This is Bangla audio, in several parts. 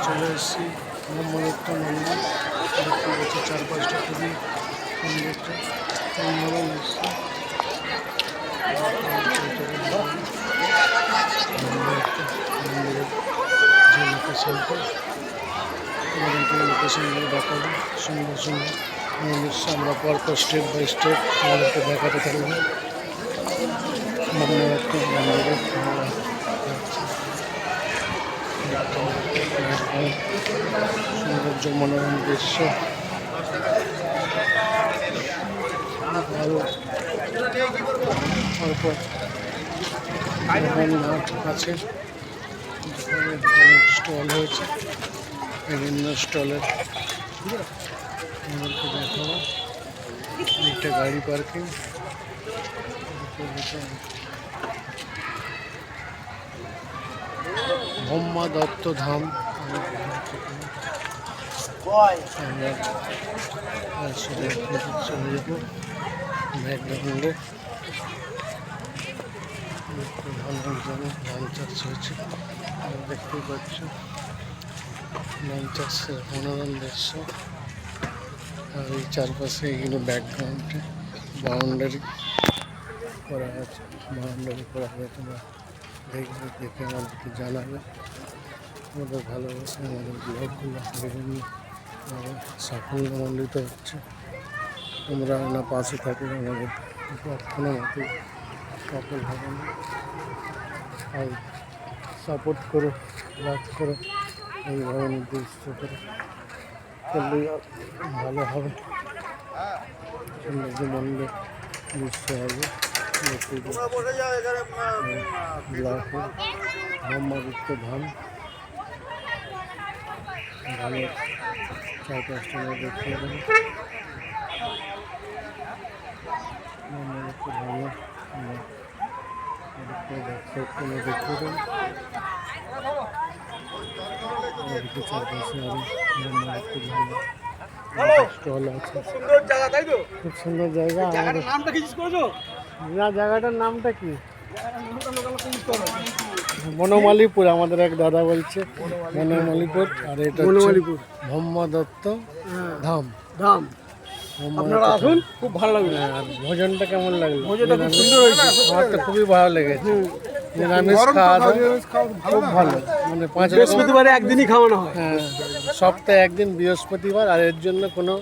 চলে এসেছি ব্রহ্মদত্ত মন্দির। দেখতে পাচ্ছি চারপাশটা খুবই সৌন্দর্য অন্যরকম এসছে। মন্দিরের যে লোকেশনটা আমাদেরকে লোকেশনগুলো দেখাবো, সুন্দর সুন্দর নিশ্চয় আমরা পরপর স্টেপ বাই স্টেপ আমাদেরকে দেখাতে থাকবো। ব্রহ্মদত্ত মন্দিরে সৌন্দর্য মনোরম দৃশ্য। আরো অল্প মাঠ আছে, স্টল হয়েছে, বিভিন্ন স্টলের আমাদেরকে দেখাবো। একটা গাড়ি পার্কিং, ব্রহ্মদত্ত ধাম। চলে যাবো ব্যাকগ্রাউন্ডে। ভালো জানে ধান চাষ হয়েছে, দেখতেই পাচ্ছ ধান চাষের মনোরম দৃশ্য। আর এই চারপাশে এগুলো ব্যাকগ্রাউন্ডে বাউন্ডারি করা আছে, বাউন্ডারি করা হবে। তোমরা দেখবে, দেখে আমাদেরকে জানাবে। আমাদের ভালোবাসে আমাদের ব্লগগুলো বিভিন্নভাবে সাফল্যমণ্ডিত হচ্ছে। তোমরা না পাশে থাকলে আমাদের কোনো মতেই সফল হবে না। আর সাপোর্ট করো, লাভ করো, এইভাবে নির্দিষ্ট করে করলেই ভালো হবে। সৌন্দর্য মন্দির দৃশ্য হবে। ব্লকের ব্রহ্মদত্ত ধাম ভালো চারপাশটা দেখতে পাবেন। ব্রহ্মদত্ত ধামে দেখতে পাবেন। চারপাশে আরো ব্রহ্মদত্ত ধামে স্টল আছে, খুব সুন্দর জায়গা। না, জায়গাটার নামটা কি? বনমালীপুর, আমাদের এক দাদা বলছে বনমালীপুর। আর এটা ব্রহ্মদত্ত ধাম। ধাম আপনারা আসুন, খুব ভালো লাগবে। আর ভোজনটা কেমন লাগলো? ভোজনটা খুব সুন্দর হয়েছে, আমার তো খুবই ভালো লেগেছে। নিরামিষ খাওয়া খুব ভালো, মানে 5 বৃহস্পতিবারে একদিনই খাওয়ানো হয়। হ্যাঁ, সপ্তাহে একদিন বৃহস্পতিবার। আর এর জন্য কোনো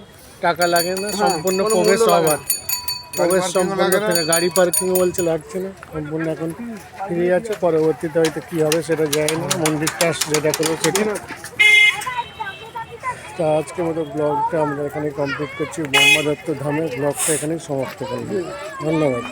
টাকা লাগে না, সম্পূর্ণ প্রবেশ হবার, প্রবেশ সম্পূর্ণ থেকে গাড়ি পার্কিং বলছে লাগছে না, সম্পূর্ণ এখন ফ্রি আছে। পরবর্তীতে হয়তো কী হবে সেটা যায় না, মন্দিরটা যেটা করবো সেটা। তা আজকের মতো ব্লগটা আমরা এখানে কমপ্লিট করছি। ব্রহ্মদত্ত ধামের ব্লগটা এখানেই সমাপ্ত করব। ধন্যবাদ।